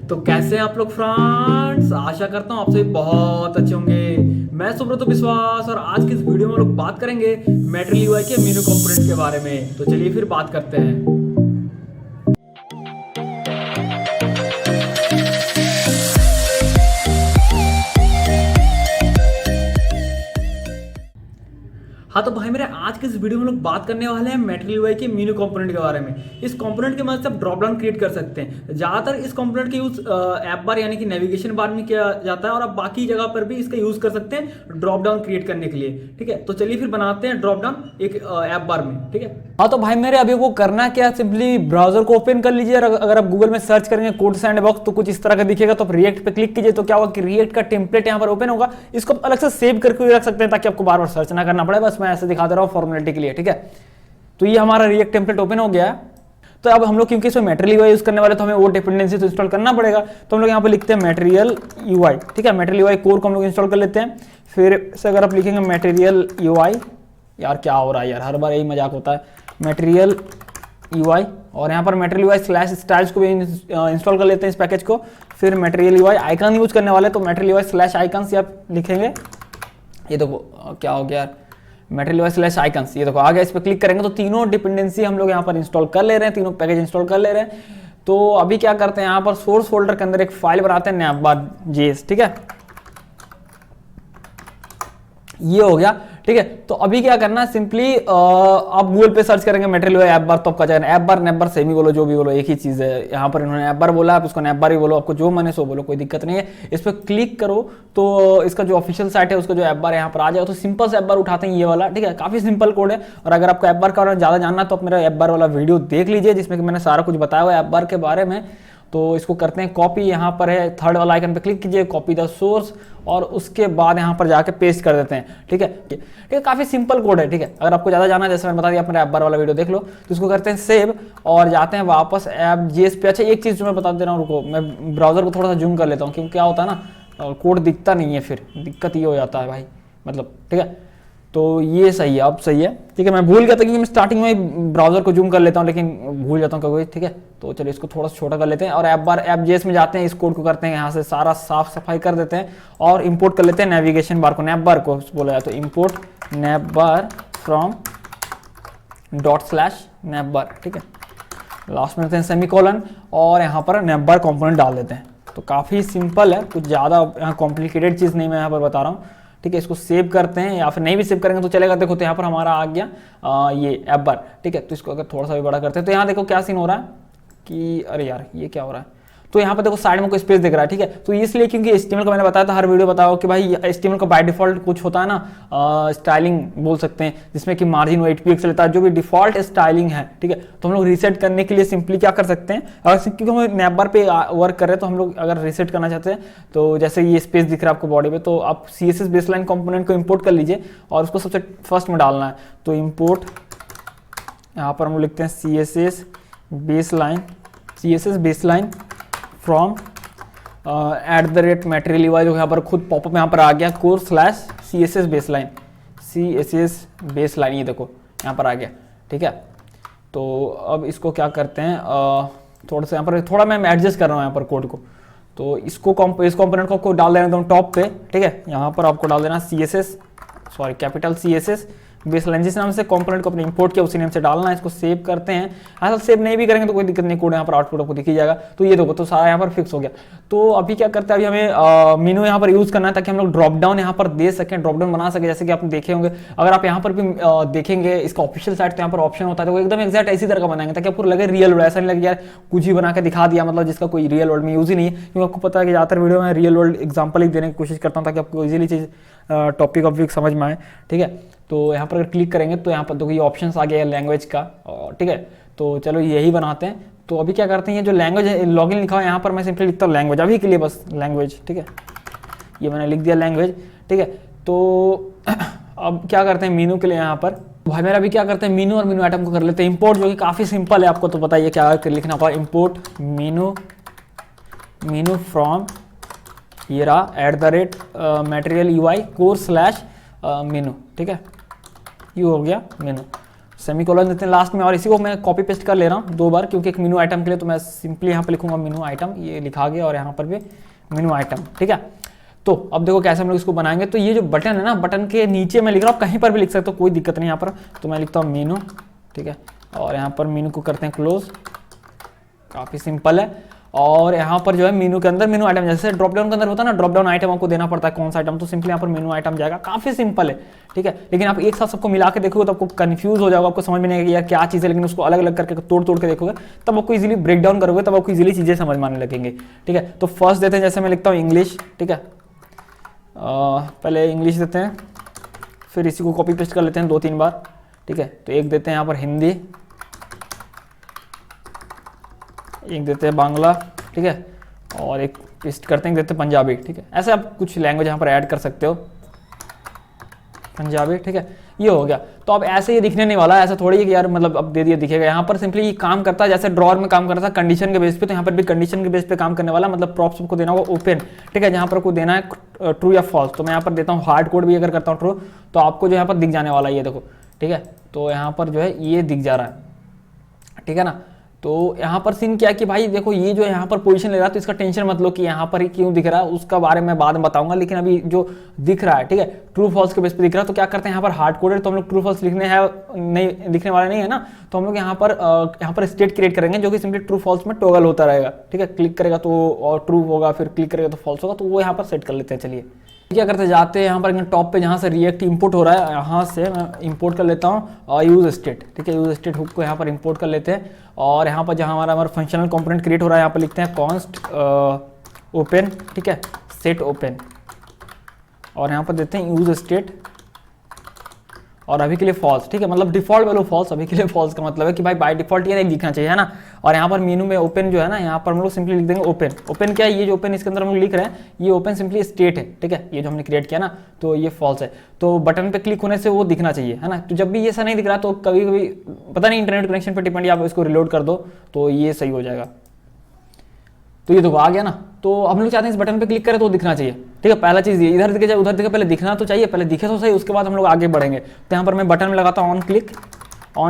तो कैसे हैं आप लोग फ्रेंड्स? आशा करता हूँ आप सभी बहुत अच्छे होंगे। मैं सुब्रत विश्वास और आज की इस वीडियो में हम लोग बात करेंगे मेटल यूआई के मीनू कंपोनेंट के बारे में। तो चलिए फिर बात करते हैं। हाँ तो भाई मेरे आज के इस वीडियो में लोग बात करने वाले हैं मेटल यूआई के मीनू कंपोनेंट के बारे में। इस कंपोनेंट की मदद से आप ड्रॉप डाउन क्रिएट कर सकते हैं। ज़्यादातर इस कंपोनेंट का यूज ऐप बार यानी कि नेविगेशन बार में किया जाता है और आप बाकी जगह पर भी इसका यूज कर सकते हैं ड्रॉप डाउन क्रिएट करने के लिए। ठीक है, तो चलिए फिर बनाते हैं ड्रॉप डाउन एक ऐप बार में। ठीक है, हाँ तो भाई मेरे अभी वो करना क्या, सिंपली ब्राउजर को ओपन कर लीजिए। अगर आप गूगल में सर्च करेंगे कोड सैंडबॉक्स तो कुछ इस तरह का दिखेगा। तो आप रिएक्ट पे क्लिक कीजिए तो क्या होगा कि रिएक्ट का टेम्पलेट यहाँ पर ओपन होगा। इसको अलग से सेव करके रख सकते हैं ताकि आपको बार बार सर्च ना करना पड़े। बस मैं ऐसे दिखा दे रहा हूँ फॉर्मेलिटी के लिए। ठीक है, तो ये हमारा रिएक्ट टेम्पलेट ओपन हो गया है। तो अब हम लोग क्योंकि इसमें मटेरियल यूआई यूज करने वाले तो हमें वो डिपेंडेंसी तो इंस्टॉल करना पड़ेगा। तो हम लोग यहाँ पे लिखते हैं मटेरियल यूआई। ठीक है, मटेरियल यूआई कोर को हम लोग इंस्टॉल कर लेते हैं। फिर से अगर आप लिखेंगे मटेरियल यूआई, यार क्या हो रहा है यार, हर बार यही मजाक होता है। मटेरियल यूआई और यहाँ पर मटेरियल यूआई स्लैश स्टाइल्स को भी इंस्टॉल कर लेते हैं इस पैकेज को। फिर मटेरियल यूआई आइकन यूज करने वाले तो मटेरियल यूआई स्लैश आइकन्स आप लिखेंगे। ये देखो क्या हो गया यार, मटेरियल यूआई स्लैश आइकन्स, ये देखो आ गया। इस पर क्लिक करेंगे तो तीनों डिपेंडेंसी हम लोग यहाँ पर इंस्टॉल कर ले रहे हैं, तीनों पैकेज इंस्टॉल कर ले रहे हैं। तो अभी क्या करते हैं, यहाँ पर सोर्स फोल्डर के अंदर एक फाइल बनाते हैं navbar.js। ठीक है, ये हो गया। ठीक है, तो अभी क्या करना है, सिंपली आप गूगल पे सर्च करेंगे मटेरियल ऐप बार तो आपका जाएगा। ऐप बार नैप बार सेम ही बोलो, जो भी बोलो एक ही चीज है। यहाँ पर इन्होंने ऐप बार बोला, आप उसको नैप बार ही बोलो, आपको जो मने सो बोलो, कोई दिक्कत नहीं है। इस पर क्लिक करो तो इसका जो ऑफिशियल साइट है उसका जो ऐप बार यहाँ पर आ जाएगा। तो सिंपल से ऐप बार उठाते हैं ये वाला। ठीक है, काफी सिंपल कोड है। और अगर आपको ऐप बार का ज्यादा जानना है तो आप मेरा ऐप बार वाला वीडियो देख लीजिए जिसमें मैंने सारा कुछ बताया हुआ है ऐप बार के बारे में। तो इसको करते हैं कॉपी, यहाँ पर है थर्ड वाला आइकन पे क्लिक कीजिए, कॉपी द सोर्स, और उसके बाद यहाँ पर जाके पेस्ट कर देते हैं। ठीक है, ठीक है, काफी सिंपल कोड है। ठीक है, अगर आपको ज्यादा जाना है जैसे मैंने बता दिया, अपने ऐप बार वाला वीडियो देख लो। तो इसको करते हैं सेव और जाते हैं वापस ऐप जेएस पे। अच्छा एक चीज जो मैं बता दे रहा हूँ, रुको मैं ब्राउजर को थोड़ा सा जूम कर लेता हूँ क्योंकि क्या होता है ना, कोड दिखता नहीं है, फिर दिक्कत ये हो जाता है भाई, मतलब। ठीक है, तो ये सही है, अब सही है। ठीक है, मैं भूल गया था क्योंकि मैं स्टार्टिंग में ब्राउजर को जूम कर लेता हूँ लेकिन भूल जाता हूँ कभी। ठीक है, तो चलिए इसको थोड़ा सा छोटा कर लेते हैं और ऐप जेएस में जाते हैं, इस कोड को करते हैं यहाँ से सारा साफ सफाई कर देते हैं और इंपोर्ट कर लेते हैं नेविगेशन बार को, नैप बार को बोला जाए तो import nap bar from ./nap bar. ठीक है, लास्ट में देते हैं सेमीकोलन और यहाँ पर नैप बार कॉम्पोनेंट डाल देते हैं। तो काफ़ी सिंपल है, कुछ ज़्यादा यहाँ कॉम्प्लिकेटेड चीज़ नहीं मैं यहाँ पर बता रहा हूँ। ठीक है, इसको सेव करते हैं या फिर नहीं भी सेव करेंगे तो चलेगा। देखो तो यहाँ पर हमारा आ गया ये ऐप बार। ठीक है, तो इसको अगर थोड़ा सा भी बड़ा करते हैं तो यहाँ देखो क्या सीन हो रहा है कि अरे यार ये क्या हो रहा है। तो यहाँ पर देखो साइड में कोई स्पेस दिख रहा है। ठीक है, तो इसलिए क्योंकि HTML का मैंने बताया था, हर वीडियो बताओ कि भाई HTML का बाय डिफॉल्ट कुछ होता है ना, स्टाइलिंग बोल सकते हैं, जिसमें कि मार्जिन 8 पिक्सल लेता है, जो भी डिफॉल्ट स्टाइलिंग है। ठीक है, तो हम लोग रीसेट करने के लिए सिंपली क्या कर सकते हैं, अगर क्योंकि हम नैप बार पे वर्क कर रहे हैं तो हम लोग अगर रीसेट करना चाहते हैं तो जैसे ये स्पेस दिख रहा है आपको बॉडी पे, तो आप CSS बेसलाइन कंपोनेंट को इंपोर्ट कर लीजिए और उसको सबसे फर्स्ट में डालना है। तो इंपोर्ट यहाँ पर हम लोग लिखते हैं CSS baseline from @material UI, जो यहाँ पर खुद पॉपअप यहाँ पर आ गया, कोर/CSS बेसलाइन, ये देखो यहाँ पर आ गया। ठीक है, तो अब इसको क्या करते हैं, थोड़ा सा यहाँ पर थोड़ा मैं एडजस्ट कर रहा हूँ यहाँ पर कोड को। तो इसको इस कॉम्पोनेंट को आपको डाल देना एकदम टॉप पे। ठीक है, यहाँ पर आपको डाल देना कैपिटल CSS बेसलाइन, जिस नाम से कंपोनेंट को अपने इंपोर्ट किया उसी नेम से डालना है। इसको सेव करते हैं। अगर सेव नहीं भी करेंगे तो कोई दिक्कत नहीं, कोड यहाँ पर आउटपुट आपको दिख ही जाएगा। तो ये देखो तो सारा यहाँ पर फिक्स हो गया। तो अभी क्या करते हैं, अभी हमें मीनू यहाँ पर यूज करना है ताकि हम लोग ड्रॉप डाउन यहाँ पर दे सकें, ड्रॉप डाउन बना सके। जैसे कि आपने देखे होंगे, अगर आप यहाँ पर भी देखेंगे इसका ऑफिशियल साइट तो यहाँ पर ऑप्शन होता है, तो एकदम एक्जैक्ट इसी तरह का बनाएंगे ताकि आपको लगे रियल वर्ल्ड, ऐसा नहीं लगे यार कुछ ही बना के दिखा दिया, मतलब जिसका कोई रियल वर्ल्ड में यूज ही नहीं है। क्योंकि आपको पता है कि ज़्यादातर वीडियो में रियल वर्ल्ड एग्जाम्पल ही देने की कोशिश करता हूँ ताकि आपको इजीली चीज़ टॉपिक ऑफ वीक समझ में आए। ठीक है, तो यहाँ पर अगर क्लिक करेंगे तो यहाँ पर देखो ये ऑप्शंस आ गया है लैंग्वेज का। ठीक है, तो चलो यही बनाते हैं। तो अभी क्या करते हैं, ये जो लैंग्वेज है लॉगिन लिखा हुआ है यहाँ पर मैं सिंपली लिखता हूँ लैंग्वेज, अभी के लिए बस लैंग्वेज। ठीक है, ये मैंने लिख दिया लैंग्वेज। ठीक है, तो अब क्या करते हैं मीनू के लिए यहाँ पर भाई मेरा अभी क्या करते हैं, मीनू और मीनू आइटम को कर लेते हैं इंपोर्ट, जो कि काफ़ी सिंपल है, आपको तो बताइए क्या लिखना होगा। इंपोर्ट मीनू फ्रॉम ये रहा @मटेरियल यूआई कोर/मीनू। ठीक है, ये हो गया मीनू। सेमीकोलन देते हैं लास्ट में, और इसी को मैं कॉपी पेस्ट कर ले रहा हूँ 2 बार, क्योंकि एक मेनू आइटम के लिए तो मैं सिंपली यहाँ पे लिखूंगा मेनू आइटम, ये लिखा गया, और यहाँ पर भी मेनू आइटम, ठीक है। तो अब देखो कैसे हम लोग इसको बनाएंगे। तो ये जो बटन है ना, बटन के नीचे मैं लिख रहा हूँ, कहीं पर भी लिख सकते हो, कोई दिक्कत नहीं यहाँ पर। तो मैं लिखता हूँ मेनू, ठीक है, और यहाँ पर मेनू को करते हैं क्लोज, काफ़ी सिंपल है। और यहाँ पर जो है मेनू के अंदर मेनू आइटम, जैसे ड्रॉप डाउन के अंदर होता है ना, ड्रॉप डाउन आइटम आपको देना पड़ता है कौन सा आइटम, तो सिंपली यहाँ पर मेनू आइटम जाएगा, काफ़ी सिंपल है, ठीक है। लेकिन आप एक साथ सबको मिला के देखोगे तो आपको कंफ्यूज हो जाएगा, आपको समझ में नहीं आएगा यार क्या चीज़ है, लेकिन उसको अलग अलग करके तोड़ तोड़ के देखोगे तब आपको इजीली ब्रेक डाउन करोगे, तब आपको इजीली चीज़ें समझ में आने लगेंगे, ठीक है। तो फर्स्ट देते हैं, जैसे मैं लिखता हूँ इंग्लिश, ठीक है, पहले इंग्लिश देते हैं, फिर इसी को कॉपी पेस्ट कर लेते हैं 2-3 बार, ठीक है। तो एक देते हैं यहाँ पर हिंदी, एक देते हैं बांग्ला, ठीक है, और एक पेस्ट करते हैं देते हैं पंजाबी, ठीक है। ऐसे आप कुछ लैंग्वेज यहाँ पर ऐड कर सकते हो, पंजाबी, ठीक है, ये हो गया। तो अब ऐसे ये दिखने नहीं वाला, ऐसा थोड़ी है कि यार मतलब अब दे दिया दिखेगा। यहाँ पर सिंपली ये काम करता है जैसे ड्रॉअर में काम करता है कंडीशन के बेस पे, तो यहाँ पर भी कंडीशन के बेस पे काम करने वाला, मतलब प्रॉप्स को देना होगा ओपन, ठीक है, जहाँ पर को देना है ट्रू या फॉल्स। तो मैं यहाँ पर देता हूँ हार्ड कोड भी, अगर करता हूँ ट्रू तो आपको जो यहाँ पर दिख जाने वाला है, ये देखो, ठीक है। तो यहाँ पर जो है ये दिख जा रहा है, ठीक है ना। तो यहाँ पर सीन क्या है कि भाई देखो ये जो यहाँ पर पोजीशन ले रहा है, तो इसका टेंशन मत लो कि यहाँ पर ही क्यों दिख रहा है, उसका बारे में बाद में बताऊंगा। लेकिन अभी जो दिख रहा है, ठीक है, ट्रू फॉल्स के बेस पे दिख रहा है। तो क्या करते हैं यहाँ पर हार्ड कोडेड, तो हम लोग ट्रू फॉल्स लिखने हैं नहीं, लिखने वाला नहीं है ना, तो हम लोग यहाँ पर स्टेट क्रिएट करेंगे जो कि सिंपली ट्रू फॉल्स में टॉगल होता रहेगा, ठीक है। क्लिक करेगा तो और ट्रू होगा, फिर क्लिक करेगा तो फॉल्स होगा, तो वो यहाँ पर सेट कर लेते हैं। चलिए क्या करते जाते हैं यहाँ पर टॉप पे जहाँ से रिएक्ट इंपोर्ट हो रहा है, यहाँ से मैं इंपोर्ट कर लेता हूँ यूज स्टेट, ठीक है, यूज स्टेट हुक को यहाँ पर इंपोर्ट कर लेते हैं। और यहाँ पर जहाँ हमारा फंक्शनल कंपोनेंट क्रिएट हो रहा है, यहाँ पर लिखते हैं कॉन्स्ट ओपन, ठीक है, सेट ओपन, और यहाँ पर देते हैं यूज स्टेट, और अभी के लिए फॉल्स, ठीक है, मतलब डिफॉल्ट वैल्यू फॉल्स, अभी के लिए फॉल्स का मतलब है कि भाई बाय डिफॉल्ट ये नहीं दिखना चाहिए, है ना। और यहाँ पर मेनू में ओपन जो है ना, यहाँ पर हम लोग सिंपली लिख देंगे ओपन। ओपन क्या है, ये जो ओपन इसके अंदर हम लोग लिख रहे हैं, ये ओपन सिंपली स्टेट है, ठीक है, ये जो हमने क्रिएट किया ना, तो ये फॉल्स है। तो बटन पे क्लिक होने से वो दिखना चाहिए, है ना। तो जब भी ये ऐसा नहीं दिख रहा तो कभी कभी पता नहीं इंटरनेट कनेक्शन पर डिपेंड, आप इसको रिलोड कर दो तो ये सही हो जाएगा। तो ये देखो आ गया ना। तो हम लोग चाहते हैं इस बटन पे क्लिक करें तो दिखना चाहिए, ठीक है। पहला चीज़ ये, इधर दिखे जाए उधर दिखे, पहले दिखना तो चाहिए, पहले दिखे तो सही, उसके बाद हम लोग आगे बढ़ेंगे। तो यहाँ पर मैं बटन में लगाता हूँ ऑन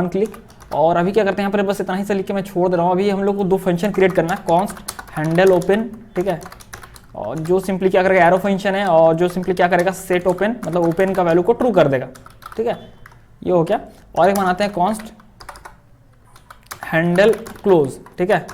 क्लिक, और अभी क्या करते हैं यहाँ पर बस इतना ही से लिख के मैं छोड़ दे रहा हूँ। अभी हम लोग को 2 फंक्शन क्रिएट करना है, कॉन्स्ट हैंडल ओपन, ठीक है, और जो सिंपली क्या करेगा एरो फंक्शन है, और जो सिंपली क्या करेगा सेट ओपन, मतलब ओपन का वैल्यू को ट्रू कर देगा, ठीक है, ये हो गया। और एक बनाते हैं कॉन्स्ट हैंडल क्लोज, ठीक है,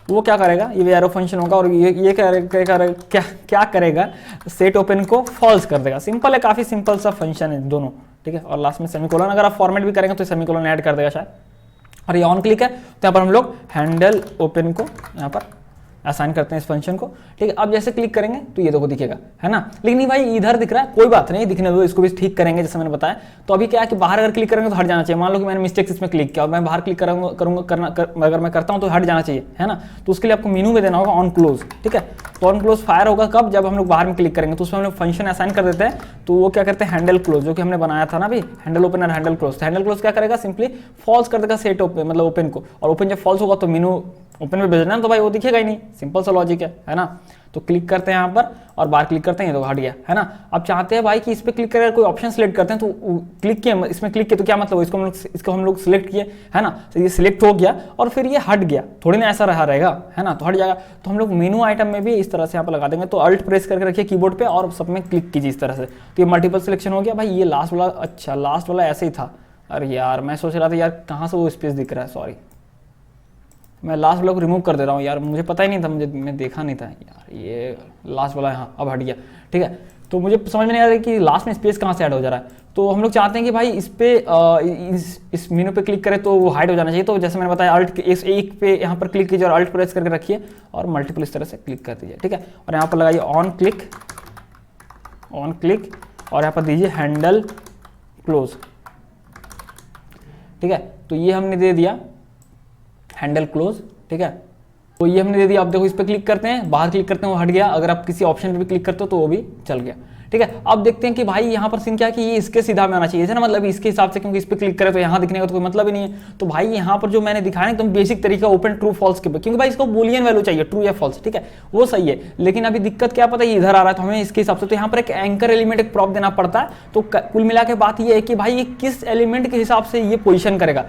वो क्या करेगा, ये एरो फंक्शन होगा, और ये क्या करेगा सेट ओपन को फॉल्स कर देगा। सिंपल है, काफी सिंपल सा फंक्शन है दोनों, ठीक है। और लास्ट में सेमीकोलन, अगर आप फॉर्मेट भी करेंगे तो सेमीकोलन ऐड कर देगा शायद। और ये ऑन क्लिक है, तो यहाँ पर हम लोग हैंडल ओपन को यहाँ पर असाइन करते हैं इस फंक्शन को, ठीक है। अब जैसे क्लिक करेंगे तो ये देखो दिखेगा, है ना। लेकिन नहीं भाई इधर दिख रहा है, कोई बात नहीं, दिखने दो, इसको भी ठीक करेंगे जैसे मैंने बताया। तो अभी क्या है कि बाहर अगर क्लिक करेंगे तो हट जाना चाहिए। मान लो कि मैंने मिस्टेक इसमें क्लिक किया और मैं बाहर क्लिक अगर मैं करता हूँ तो हट जाना चाहिए, है ना। तो उसके लिए आपको मेनू में देना होगा ऑन क्लोज, ठीक है। तो ऑन क्लोज फायर होगा कब, जब हम लोग बाहर में क्लिक करेंगे, तो उसमें हम लोग फंक्शन असाइन कर देते हैं। तो वो क्या करते हैं हैंडल क्लोज, जो कि हमने बनाया था ना अभी, हैंडल ओपन और हैंडल क्लोज। तो हैंडल क्लोज क्या करेगा, सिंपली फॉल्स कर देगा सेट ओपन, मतलब ओपन को, और ओपन जब फॉल्स होगा तो मेनू ओपन में भेजना है, तो भाई वो दिखेगा ही नहीं। सिंपल सा लॉजिक है ना। तो क्लिक करते हैं यहाँ पर और बाहर क्लिक करते हैं तो हट गया, है ना। अब चाहते हैं भाई कि इस पे क्लिक करके कोई ऑप्शन सेलेक्ट करते हैं, तो क्लिक किए, इसमें क्लिक किए तो क्या मतलब, इसको हम लोग सिलेक्ट किए, है ना। तो ये सिलेक्ट हो गया और फिर ये हट गया, थोड़ी ना ऐसा रहा रहेगा, है ना, तो हट जाएगा। तो हम लोग मेनू आइटम में भी इस तरह से यहाँ पर लगा देंगे। तो अल्ट प्रेस करके रखिए कीबोर्ड पे और सब में क्लिक कीजिए इस तरह से। तो ये मल्टीपल सिलेक्शन हो गया भाई। ये लास्ट वाला, अच्छा लास्ट वाला ऐसे ही था। अरे यार मैं सोच रहा था यार कहाँ से वो स्पेस दिख रहा है, सॉरी, मैं लास्ट वाला को रिमूव कर दे रहा हूँ यार, मुझे पता ही नहीं था, मैं देखा नहीं था यार, ये लास्ट वाला यहाँ अब हट गया, ठीक है। तो मुझे समझ में नहीं आ रहा कि लास्ट में स्पेस कहाँ से ऐड हो जा रहा है। तो हम लोग चाहते हैं कि भाई इस पे इस मेनू पे क्लिक करें तो वो हाइड हो जाना चाहिए। तो जैसे मैंने बताया अल्ट इस एक पे यहाँ पर क्लिक कीजिए और अल्ट प्रेस करके रखिए और मल्टीपल इस तरह से क्लिक कर दीजिए, ठीक है। और यहाँ पर लगाइए ऑन क्लिक और यहाँ पर दीजिए हैंडल क्लोज, ठीक है। तो ये हमने दे दिया हैंडल क्लोज, ठीक है। तो ये हमने दे दिया। अब देखो इस पे क्लिक करते हैं, बाहर क्लिक करते हैं वो हट गया। अगर आप किसी ऑप्शन पे भी क्लिक करते हो तो वो भी चल गया, ठीक है। अब देखते हैं कि भाई यहाँ पर सीन क्या है कि ये इसके सीधा में आना चाहिए था ना, मतलब इसके हिसाब से, क्योंकि इस पर क्लिक करें तो यहाँ दिखने का तो कोई मतलब ही नहीं है। तो भाई यहाँ पर जो मैंने दिखाया एकदम बेसिक तरीका ओपन ट्रू फॉल्स के, क्योंकि भाई इसको बूलियन वैल्यू चाहिए ट्रू या फॉल्स, ठीक है, वो सही है। लेकिन अभी दिक्कत क्या पता है, इधर आ रहा है तो हमें इसके हिसाब से, तो यहाँ पर एक एंकर एलिमेंट एक प्रॉप देना पड़ता है। तो कुल मिला के बात ये है कि भाई ये किस एलिमेंट के हिसाब से ये पोजीशन करेगा,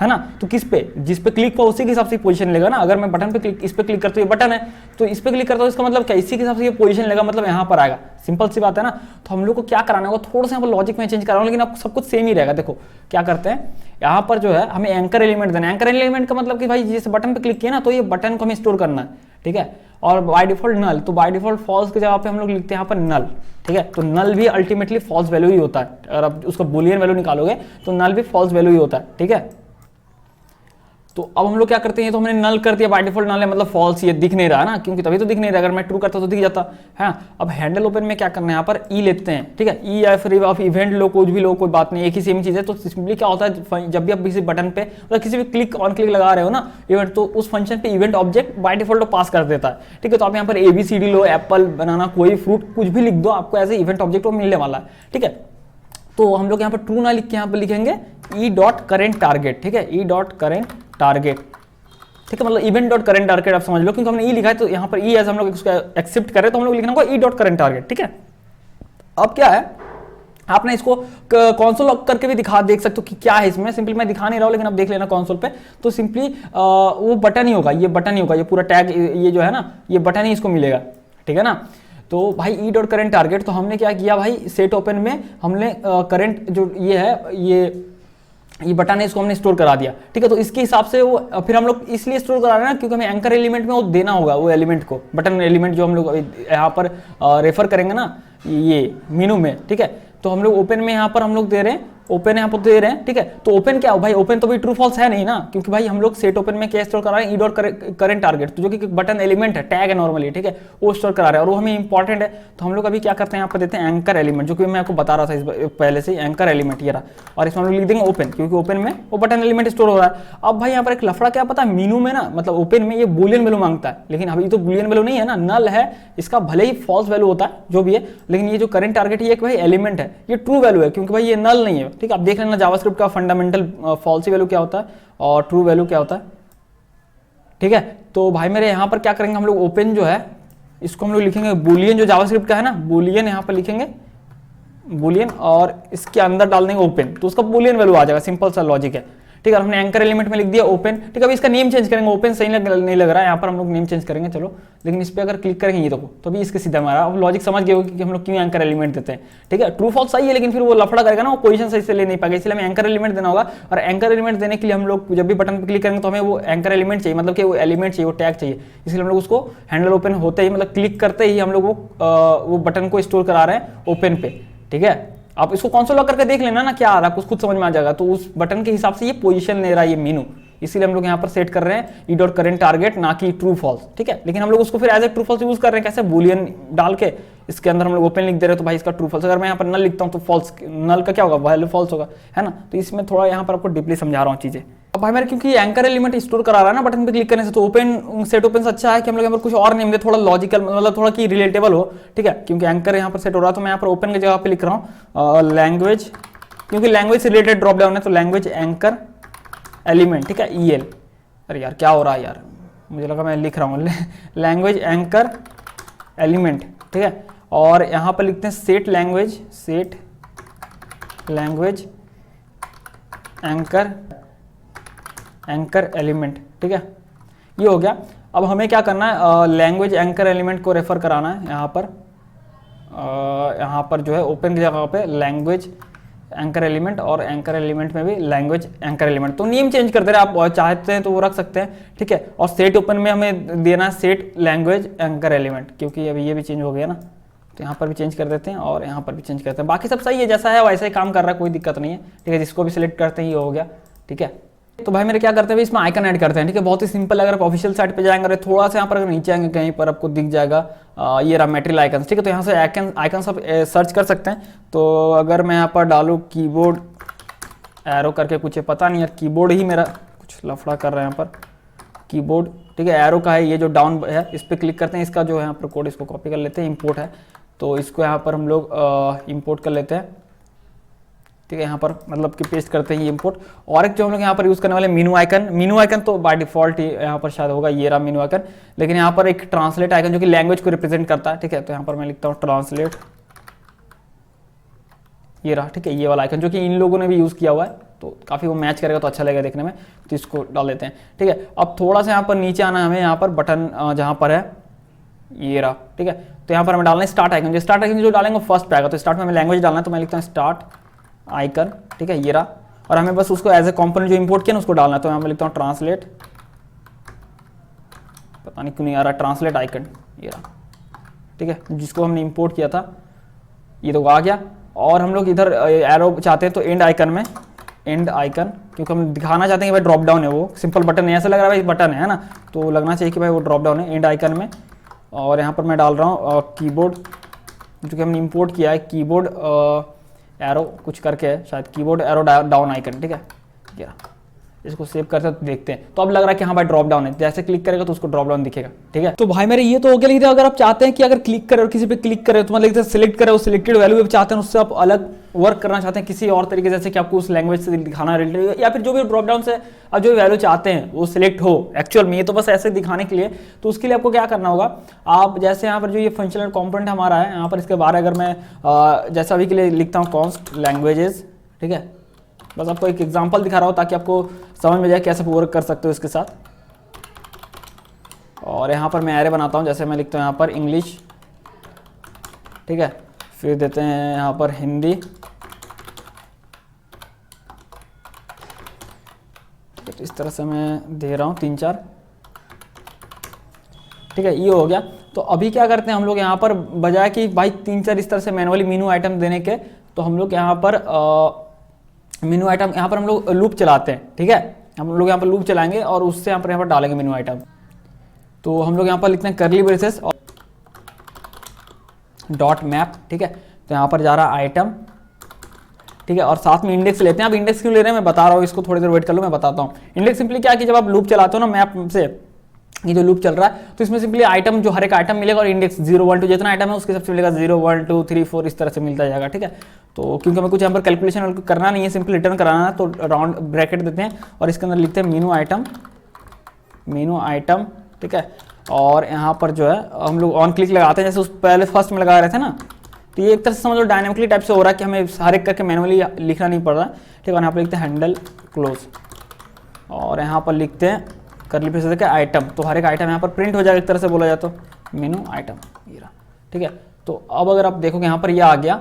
है ना। तो किस पे, जिस पे क्लिक हुआ उसी के हिसाब से पोजीशन लेगा ना। अगर मैं बटन पे क्लिक, इस पे क्लिक करता हूँ, ये बटन है तो इस पे क्लिक करता हूँ, इसका मतलब क्या, इसी के हिसाब से ये पोजीशन लेगा, मतलब यहाँ पर आएगा। सिंपल सी बात है ना। तो हम लोग को क्या कराना होगा, थोड़ा सा यहाँ पर लॉजिक में चेंज कर रहा हूँ, लेकिन अब सब कुछ सेम ही रहेगा। देखो क्या करते हैं, यहाँ पर जो है हमें एंकर एलिमेंट देना है। एंकर एलिमेंट का मतलब कि भाई जिस बटन पे क्लिक किया ना, तो ये बटन को हमें स्टोर करना है, ठीक है। और बाय डिफॉल्ट नल, तो बाय डिफॉल्ट फॉल्स की जगह पे हम लोग लिखते हैं यहाँ पर नल, ठीक है। तो नल भी अल्टीमेटली फॉल्स वैल्यू ही होता है। अगर आप उसका बूलियन वैल्यू निकालोगे तो नल भी फॉल्स वैल्यू ही होता है, ठीक है। तो अब हम लोग क्या करते हैं, तो हमने नल कर दिया, बाय डिफॉल्ट नल है मतलब फॉल्स, ये दिख नहीं रहा है ना, क्योंकि तभी तो दिख नहीं रहा, अगर मैं ट्रू करता तो दिख जाता है। अब हैंडल ओपन में क्या करना है, यहाँ पर ई लेते हैं, ठीक है। ई या फिर आप इवेंट लो, कुछ भी लो, कोई बात नहीं, एक ही सेम चीज़ है। तो सिंपली क्या होता है, जब भी आप किसी बटन पे मतलब किसी भी क्लिक ऑन क्लिक लगा रहे हो ना इवेंट, तो उस फंक्शन पे इवेंट ऑब्जेक्ट बाय डिफॉल्ट पास कर देता है, ठीक है। तो आप यहाँ पर ABCD लो, एप्पल, बनाना, कोई फ्रूट, कुछ भी लिख दो, आपको एज ए इवेंट ऑब्जेक्ट वो मिलने वाला है, ठीक है। तो हम लोग यहाँ पर ट्रू ना लिख के यहाँ पर लिखेंगे e.current_target, ठीक है, e.current_target, ठीक है, मतलब इवेंट डॉट करेंट टारगेट आप समझ लो, क्योंकि हमने ई लिखा है तो यहाँ पर ई एज हम लोग उसको एक्सेप्ट करें तो हम लोग लिखना होगा e.current_target, ठीक है। अब क्या है, आपने इसको कंसोल करके भी देख सकते हो कि क्या है इसमें। सिंपली मैं दिखा नहीं रहा हूँ, लेकिन आप देख लेना कंसोल पे। तो सिंपली वो बटन ही होगा, ये बटन ही होगा, ये पूरा टैग, ये जो है ना, ये बटन ही इसको मिलेगा, ठीक है ना। तो भाई e.current_target, तो हमने क्या किया भाई, सेट ओपन में हमने करंट जो ये है, ये बटन है, इसको हमने स्टोर करा दिया, ठीक है। तो इसके हिसाब से वो फिर हम लोग इसलिए स्टोर करा रहे हैं ना, क्योंकि हमें एंकर एलिमेंट में वो देना होगा, वो एलिमेंट को, बटन एलिमेंट जो हम लोग यहाँ पर रेफर करेंगे ना ये मेनू में, ठीक है। तो हम लोग ओपन में यहाँ पर हम लोग दे रहे हैं, ओपन यहाँ पर दे रहे हैं, ठीक है। तो ओपन क्या हो भाई, ओपन तो भी ट्रू फॉल्स है नहीं ना, क्योंकि भाई हम लोग सेट ओपन में क्या स्टोर करा रहे हैं, e.current_target, तो जो कि बटन एलिमेंट है, टैग है नॉर्मली, ठीक है, वो स्टोर करा रहे हैं और वो हमें इंपॉर्टेंट है। तो हम लोग अभी क्या करते हैं, यहाँ पर देते हैं एंकर एलिमेंट, जो कि मैं आपको बता रहा था इस पहले से, एंकर एलिमेंट ये रहा, और इसमें हम लोग लिख देंगे ओपन, क्योंकि ओपन में वो बटन एलिमेंट स्टोर हो रहा है। अब भाई यहाँ पर एक लफड़ा क्या पता है, मीनू में ना, मतलब ओपन में ये बूलियन वैल्यू मांगता है, लेकिन अभी तो बूलियन वैल्यू नहीं है ना, नल है, इसका भले ही फॉल्स वैल्यू होता है जो भी है, लेकिन ये जो करंट टारगेट ये भाई एलिमेंट है, ये ट्रू वैल्यू है, क्योंकि भाई ये नल नहीं है, ठीक है। आप देख लेना जावास्क्रिप्ट का फंडामेंटल फॉल्सी वैल्यू क्या होता है और ट्रू वैल्यू क्या होता है, ठीक है। तो भाई मेरे यहाँ पर क्या करेंगे हम लोग, ओपन जो है इसको हम लोग लिखेंगे बूलियन, जो जावास्क्रिप्ट का है ना बूलियन, यहाँ पर लिखेंगे बूलियन और इसके अंदर डाल देंगे ओपन, तो उसका बूलियन वैल्यू आ जाएगा। सिंपल सा लॉजिक है, ठीक है। हमने एंकर एलिमेंट में लिख दिया ओपन, ठीक है। अभी इसका नेम चेंज करेंगे, ओपन सही नहीं लग रहा है, यहाँ पर हम लोग नेम चेंज करेंगे, चलो। लेकिन इस पर अगर क्लिक करेंगे ये देखो, तो अभी इसके सीधा मारा, अब लॉजिक समझ गए होगी कि हम लोग क्यों एंकर एलिमेंट देते हैं, ठीक है। ट्रू फॉल्स सही है, लेकिन फिर वो लफड़ा करेगा ना, वो पोजीशन सही से ले नहीं पाएगा, इसलिए हमें एंकर एलिमेंट देना होगा। और एंकर एलिमेंट देने के लिए हम लोग जब भी बटन पर क्लिक करेंगे तो हमें वो एंकर एलिमेंट चाहिए, मतलब कि वो एलिमेंट चाहिए, वो टैग चाहिए, इसलिए हम लोग उसको हैंडल ओपन होते ही, मतलब क्लिक करते ही हम लोग वो बटन को स्टोर करा रहे हैं ओपन पे, ठीक है। आप इसको कंसोल लॉक करके देख लेना ना क्या आ रहा है, कुछ खुद समझ में आ जाएगा। तो उस बटन के हिसाब से ये पोजीशन ले रहा है ये मेनू, इसीलिए हम लोग यहाँ पर सेट कर रहे हैं e.current_target, ना कि ट्रू फॉल्स, ठीक है। लेकिन हम लोग उसको फिर as a true false use कर रहे हैं, कैसे, बूलियन डाल के इसके अंदर हम लोग ओपन लिख दे रहे हैं, तो भाई इसका ट्रू फॉल्स। अगर मैं यहाँ पर नल लिखता हूँ तो फॉल्स, नल का क्या होगा, वैल्यू फॉल्स होगा, है ना। तो इसमें थोड़ा यहाँ पर आपको डीपली समझा रहा हूँ चीजें। अब भाई मेरे क्योंकि एंकर एलिमेंट स्टोर करा रहा है ना बटन पे क्लिक करने से, तो ओपन सेट ओपन से अच्छा है कि हम लोग यहाँ पर कुछ और नेम दे, थोड़ा लॉजिकल, मतलब थोड़ा की रिलेटेबल हो, ठीक है। क्योंकि एंकर यहाँ पर सेट हो रहा है, तो मैं यहाँ पर ओपन की जगह पे लिख रहा हूँ लैंग्वेज, क्योंकि लैंग्वेज से रिलेटेड ड्रॉप डाउन है, तो लैंग्वेज एंकर एलिमेंट, ठीक है, EL। अरे यार क्या हो रहा है यार, मुझे लगा मैं लिख रहा हूँ लैंग्वेज एंकर एलिमेंट, ठीक है। और यहाँ पर लिखते हैं सेट लैंग्वेज एंकर एलिमेंट, ठीक है, ये हो गया। अब हमें क्या करना है, लैंग्वेज एंकर एलिमेंट को रेफर कराना है यहाँ पर जो है ओपन की जगह पे लैंग्वेज एंकर एलिमेंट, और एंकर एलिमेंट में भी लैंग्वेज एंकर एलिमेंट। तो नेम चेंज कर दे रहे आप चाहते हैं तो वो रख सकते हैं, ठीक है। और सेट ओपन में हमें देना है सेट लैंग्वेज एंकर एलिमेंट, क्योंकि अभी ये भी चेंज हो गया ना, तो यहाँ पर भी चेंज कर देते हैं और यहाँ पर भी चेंज करते हैं। बाकी सब सही है, जैसा है वैसा ही काम कर रहा है, कोई दिक्कत नहीं है, ठीक है। जिसको भी सिलेक्ट करते हैं ये हो गया, ठीक है। तो भाई मेरे क्या करते हैं, इसमें आइकन ऐड करते हैं, ठीक है। बहुत ही सिंपल, अगर आप ऑफिशियल साइट पे जाएंगे, थोड़ा सा यहाँ पर अगर नीचे आएंगे कहीं पर आपको दिख जाएगा ये रहा मटेरियल आइकन, ठीक है। तो यहाँ से आइकन सब सर्च कर सकते हैं। तो अगर मैं यहाँ पर डालूँ कीबोर्ड एरो करके, कुछ पता नहीं यार, कीबोर्ड ही मेरा कुछ लफड़ा कर रहा है यहाँ पर, कीबोर्ड, ठीक है, एरो का है, ये जो डाउन है इस पर क्लिक करते हैं, इसका जो है यहाँ पर कोड इसको कॉपी कर लेते हैं, इंपोर्ट है, तो इसको यहाँ पर हम लोग इंपोर्ट कर लेते हैं, ठीक है। यहाँ पर मतलब कि पेस्ट करते हैं ये इंपोर्ट। और एक जो हम लोग यहाँ पर यूज़ करने वाले मेनू आइकन तो बाय डिफॉल्ट यहाँ पर शायद होगा, ये रहा मेनू आइकन। लेकिन यहाँ पर एक ट्रांसलेट आइकन जो कि लैंग्वेज को रिप्रेजेंट करता है, ठीक है। तो यहाँ पर मैं लिखता हूँ ट्रांसलेट, ये रहा, ठीक है, ये वाला आइकन जो कि इन लोगों ने भी यूज़ किया हुआ है, तो काफ़ी वो मैच करेगा तो अच्छा लगेगा देखने में, तो इसको डाल देते हैं, ठीक है। अब थोड़ा सा यहाँ पर नीचे आना है हमें, यहाँ पर बटन जहाँ पर है ये रहा, ठीक है। तो यहाँ पर हमें डालना है स्टार्ट आइकन, जो स्टार्ट आइकन जो डालेंगे फर्स्ट पे आएगा। तो स्टार्ट में हमें लैंग्वेज डालना है, तो मैं लिखता हूँ स्टार्ट आइकन, ठीक है, ये रहा। और हमें बस उसको एज ए कॉम्पोनेंट जो इंपोर्ट किया ना उसको डालना है। तो यहाँ पर लिखता हूँ ट्रांसलेट, पता नहीं क्यों नहीं आ रहा, ट्रांसलेट आइकन, ये रहा, ठीक है, जिसको हमने इंपोर्ट किया था, ये तो आ गया। और हम लोग इधर एरो चाहते हैं तो एंड आइकन में, एंड आइकन, क्योंकि हम दिखाना चाहते हैं कि भाई ड्रॉप डाउन है, वो सिंपल बटन है, ऐसा लग रहा है भाई बटन है ना, तो लगना चाहिए कि भाई वो ड्रॉप डाउन है एंड आइकन में। और यहाँ पर मैं डाल रहा हूँ कीबोर्ड, जो कि हमने इंपोर्ट किया है, कीबोर्ड एरो कुछ करके है शायद, कीबोर्ड एरो डाउन आइकन, ठीक है, ये रहा। इसको सेव करते हैं तो देखते हैं, तो अब लग रहा है कि हाँ भाई ड्रॉप डाउन है, जैसे क्लिक करेगा तो उसको ड्रॉप डाउन दिखेगा, ठीक है। तो भाई मेरे ये तो हो गया। लेकिन अगर आप चाहते हैं कि अगर क्लिक करें और किसी पे क्लिक करें तो मतलब सिलेक्ट करें, उस सिलेक्टेड वैल्यू पे चाहते हैं उससे आप अलग वर्क करना चाहते हैं किसी और तरीके, जैसे कि आपको उस लैंग्वेज से दिखाना रिलेटेड, या फिर जो भी ड्रॉप डाउन से आप जो वैल्यू चाहते हैं वो सिलेक्ट हो एक्चुअल में, ये तो बस ऐसे दिखाने के लिए। तो उसके लिए आपको क्या करना होगा, आप जैसे यहाँ पर जो ये फंक्शनल कंपोनेंट हमारा है, यहाँ पर इसके बारे अगर मैं जैसा अभी के लिए लिखता हूँ कॉन्स्ट लैंग्वेजेस, ठीक है, बस आपको एक एग्जांपल दिखा रहा हूँ ताकि आपको समझ में जाए कैसे वर्क कर सकते हो इसके साथ। और यहाँ पर मैं एरे बनाता हूँ, जैसे मैं लिखता हूँ यहाँ पर इंग्लिश, ठीक है, फिर देते हैं यहाँ पर हिंदी, तो इस तरह से मैं दे रहा हूँ 3-4, ठीक है, ये हो गया। तो अभी क्या करते हैं हम लोग यहाँ पर, बजाय कि भाई 3-4 इस तरह से मैनुअली मेनू आइटम देने के, तो हम लोग यहाँ पर मेनू आइटम यहाँ पर हम लोग लूप चलाते हैं, ठीक है। हम लोग यहाँ पर लूप चलाएंगे और उससे यहाँ पर डालेंगे मेनू आइटम। तो हम लोग यहाँ पर लिखते हैं करली ब्रेसेस और डॉट मैप, ठीक है। तो यहाँ पर जा रहा आइटम, ठीक है, और साथ में इंडेक्स लेते हैं। अब इंडेक्स क्यों ले रहे हैं मैं बता रहा हूँ, इसको थोड़ी देर वेट कर लो, मैं बताता हूँ। इंडेक्स सिंपली क्या है कि जब आप लूप चलाते हो ना मैप से, ये जो लूप चल रहा है, तो इसमें सिंपली आइटम जो हर एक आइटम मिलेगा और इंडेक्स 0 1 2 जितना आइटम है उसके सबसे मिलेगा 0 1 2 3 4 इस तरह से मिलता जाएगा, ठीक है। तो क्योंकि हमें कुछ यहाँ पर कैलकुलेशन करना नहीं है, सिंपल रिटर्न कराना है, तो राउंड ब्रैकेट देते हैं और इसके अंदर लिखते हैं मेनू आइटम, ठीक है। और यहाँ पर जो है हम लोग ऑन क्लिक लगाते हैं, जैसे उस पहले फर्स्ट में लगा रहे थे ना, तो ये एक तरह से समझ लो डायनेमिकली टाइप से हो रहा है कि हमें हर एक करके मैनुअली लिखना नहीं पड़ रहा है, ठीक है। और यहाँ पर लिखते हैं हैंडल क्लोज और यहाँ पर लिखते हैं करली ब्रेसेस के आइटम, तो हर एक आइटम यहाँ पर प्रिंट हो जाएगा एक तरह से बोला जाए तो, मेनू आइटम, ये रहा, ठीक है। तो अब अगर आप देखोगे यहाँ पर ये आ गया,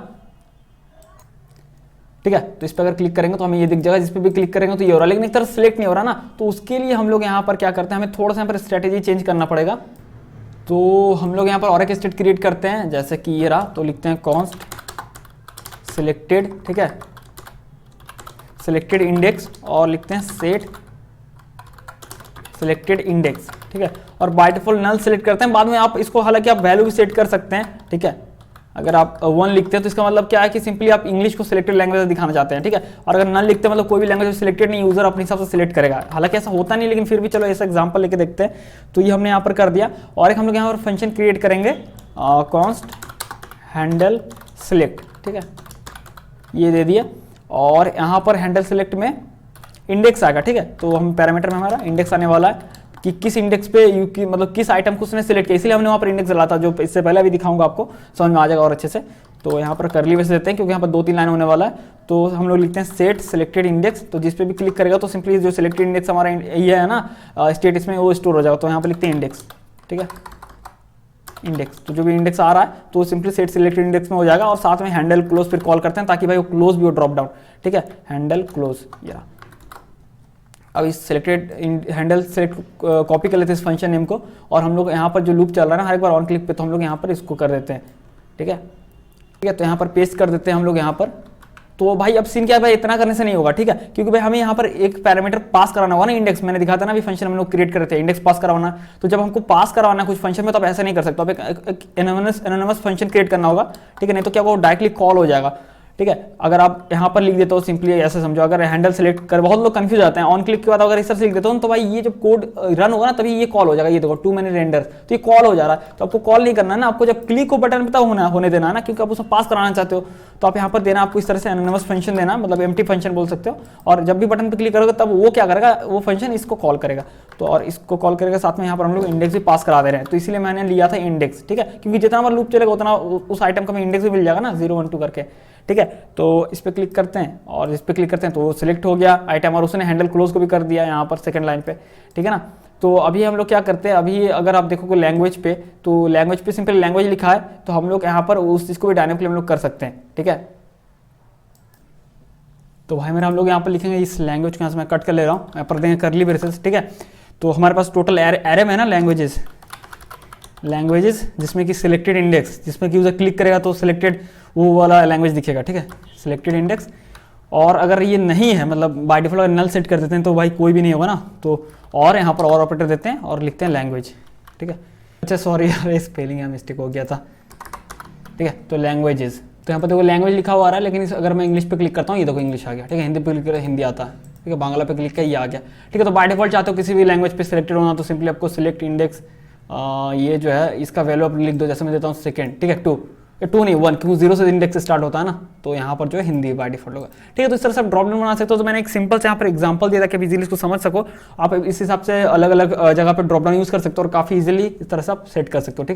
ठीक है। तो इस पर अगर क्लिक करेंगे तो हमें ये दिख जाएगा, जिस पे भी क्लिक करेंगे तो ये हो रहा है, लेकिन एक तरह सिलेक्ट नहीं हो रहा ना। तो उसके लिए हम लोग यहाँ पर क्या करते हैं, हमें थोड़ा सा यहाँ पर स्ट्रेटेजी चेंज करना पड़ेगा। तो हम लोग यहाँ पर और एक स्टेट क्रिएट करते हैं, जैसे कि ये रहा, तो लिखते हैं कॉन्स्ट सिलेक्टेड, ठीक है, सिलेक्टेड इंडेक्स, और लिखते हैं सेट सिलेक्टेड इंडेक्स, ठीक है। और बाय डिफॉल्ट नल सेलेक्ट करते हैं, बाद में आप इसको हालांकि आप वैल्यू भी सेट कर सकते हैं, ठीक है। अगर आप 1 लिखते हैं तो इसका मतलब क्या है कि सिंपली आप इंग्लिश को सिलेक्टेड लैंग्वेज दिखाना चाहते हैं, ठीक है। और अगर नल लिखते हैं मतलब कोई भी लैंग्वेज सिलेक्टेड नहीं, यूजर अपने हिसाब से सिलेक्ट करेगा। हालांकि ऐसा होता नहीं, लेकिन फिर भी चलो ऐसा एग्जांपल लेके देखते हैं। तो ये हमने यहाँ पर कर दिया। और एक हम लोग यहाँ पर फंक्शन क्रिएट करेंगे कॉन्स्ट हैंडल सिलेक्ट, ठीक है, ये दे दिया। और यहाँ पर हैंडल सिलेक्ट में इंडेक्स आएगा, ठीक है। तो हम पैरामीटर में हमारा इंडेक्स आने वाला है कि किस इंडेक्स पे मतलब किस आइटम को उसने सिलेक्ट किया, इसलिए हमने वहाँ पर इंडेक्स डाला था, जो इससे पहले भी दिखाऊंगा आपको, समझ में आ जाएगा और अच्छे से। तो यहाँ पर करली ब्रेसेस देते हैं क्योंकि यहाँ पर 2-3 लाइन होने वाला है। तो हम लोग लिखते हैं सेट सिलेक्टेड इंडेक्स, तो जिस पे भी क्लिक करेगा तो सिंपली जो सिलेक्टेड इंडेक्स हमारा ये है ना स्टेट, इसमें वो स्टोर हो जाएगा। तो यहाँ पर लिखते हैं इंडेक्स, ठीक है, इंडेक्स। तो जो भी इंडेक्स आ रहा है तो सिंपली सेट सिलेक्टेड इंडेक्स में हो जाएगा। और साथ में हैंडल क्लोज फिर कॉल करते हैं ताकि भाई वो क्लोज भी हो, ड्रॉप डाउन, ठीक है, हैंडल क्लोज। या अब इस सिलेक्टेड हैंडल सेलेक्ट कॉपी कर लेते हैं इस फंक्शन नेम को, और हम लोग यहाँ पर जो लूप चल रहा है ना हर एक बार ऑन क्लिक पे, तो हम लोग यहाँ पर इसको कर देते हैं, ठीक है, ठीक है। तो यहाँ पर पेस्ट कर देते हैं हम लोग यहाँ पर। तो भाई अब सीन क्या है, भाई इतना करने से नहीं होगा, ठीक है, क्योंकि भाई हमें यहाँ पर एक पैरामीटर पास कराना होगा ना, इंडेक्स। मैंने दिखा था ना अभी फंक्शन हम लोग क्रिएट कर रहे थे, इंडेक्स पास करवाना। तो जब हमको पास करवाना है कुछ फंक्शन में, तो आप ऐसा नहीं कर सकते, अब एक एनोनिमस फंक्शन क्रिएट करना होगा, ठीक है, नहीं तो क्या वो डायरेक्टली कॉल हो जाएगा, ठीक है। अगर आप यहाँ पर लिख देते हो सिंपली ऐसे समझो, अगर हैंडल सेलेक्ट कर, बहुत लोग कंफ्यूज आते हैं, ऑन क्लिक के बाद अगर इस तरह से लिख देते हो तो भाई ये जब कोड रन होगा ना तभी ये कॉल हो जाएगा। ये देखो टू मैनी रेंडर, तो ये कॉल हो जा रहा है। तो आपको कॉल नहीं करना है ना, आपको जब क्लिक को बटन पे होने देना है ना, क्योंकि आप उसमें पास कराना चाहते हो। तो आप यहाँ पर देना, आपको इस तरह से एनोनिमस फंक्शन देना, मतलब एम्प्टी फंक्शन बोल सकते हो। और जब भी बटन पे क्लिक करोगे तब वो क्या करेगा, वो फंक्शन इसको कॉल करेगा। तो और इसको कॉल करेगा, साथ में यहाँ पर हम लोग इंडेक्स भी पास करा दे रहे हैं। तो इसलिए मैंने लिया था इंडेक्स, ठीक है, क्योंकि जितना बार लूप चलेगा उतना उस आइटम का इंडेक्स भी मिल जाएगा ना, 0 1 2 करके, ठीक है। तो इस पर क्लिक करते हैं और इस पर क्लिक करते हैं तो सिलेक्ट हो गया आइटम, और उसने हैंडल क्लोज को भी कर दिया यहाँ पर सेकंड लाइन पे, ठीक है ना। तो अभी हम लोग क्या करते हैं, अभी अगर आप देखोगे लैंग्वेज पे, तो लैंग्वेज पे सिंपल लैंग्वेज लिखा है, तो हम लोग यहाँ पर उस चीज़ को भी डायनेमिकली हम लोग कर सकते हैं, ठीक है। तो भाई मेरा हम लोग यहाँ पर लिखेंगे इस लैंग्वेज को, यहाँ से मैं कट कर ले रहा हूँ, यहाँ पर देंगे करली ब्रेसेस, ठीक है। तो हमारे पास टोटल एरे में है ना लैंग्वेजेस जिसमें कि सिलेक्टेड इंडेक्स, जिसमें कि यूजर क्लिक करेगा तो सिलेक्टेड वो वाला लैंग्वेज दिखेगा, ठीक है, सिलेक्टेड इंडेक्स। और अगर ये नहीं है, मतलब बाय डिफॉल्ट अगर नल सेट कर देते हैं तो भाई कोई भी नहीं होगा ना, तो और यहाँ पर और ऑपरेटर देते हैं और लिखते हैं लैंग्वेज, ठीक है। अच्छा सॉरी यार, स्पेलिंग में मिस्टेक हो गया था, ठीक है। तो लैंग्वेजेस, तो यहाँ पर देखो लैंग्वेज लिखा हुआ आ रहा है, लेकिन अगर मैं इंग्लिश पे क्लिक करता हूँ ये देखो इंग्लिश आ गया, ठीक है। हिंदी पे क्लिक करें हिंदी आता है, ठीक है। बांग्ला पे क्लिक किया ये आ गया, ठीक है। तो बाय डिफॉल्ट चाहते हो किसी भी लैंग्वेज पे सिलेक्टेड होना, तो सिंपली आपको सिलेक्ट इंडेक्स, ये जो है इसका वैल्यू आप लिख दो, जैसे मैं देता हूँ सेकेंड, ठीक है, 2 नहीं 1, क्योंकि 0 से इंडेक्स स्टार्ट होता है ना, तो यहाँ पर जो है हिंदी बाय डिफॉल्ट होगा, ठीक है। तो इस तरह से आप ड्रॉप डाउन बना सकते हो। तो मैंने एक सिंपल से यहाँ पर एग्जांपल दिया था कि इजीली इसको समझ सको। आप इस हिसाब से अलग अलग जगह पर ड्रॉप डाउन यूज कर सकते हो और काफी इजीली इस तरह से आप सेट कर सकते हो, ठीक है।